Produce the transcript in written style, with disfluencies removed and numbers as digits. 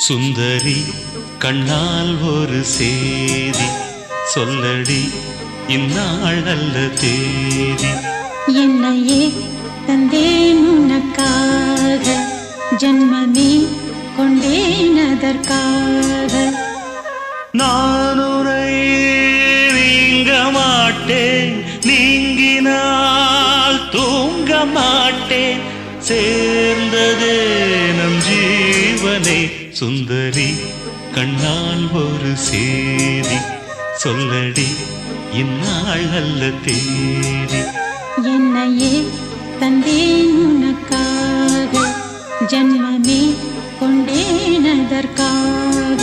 சுந்தரி கண்ணால் ஒரு சேதி சொல்லடி இந்நாள் நல்ல தேதி. என்னையே தந்தேன் உனக்காக, ஜன்மமே கொண்டேன் அதற்காக. நான் உரை நீங்க மாட்டேன், நீங்கினால் தூங்க மாட்டேன், சேர்ந்ததே நம் ஜீவனை. சுந்தரி கண்ணால் ஒரு சேதி சொல்லடி இந்நாள் நல்ல தேதி. என்னையே தந்தேன் உனக்காக, ஜன்மமே கொண்டேன் அதற்காக.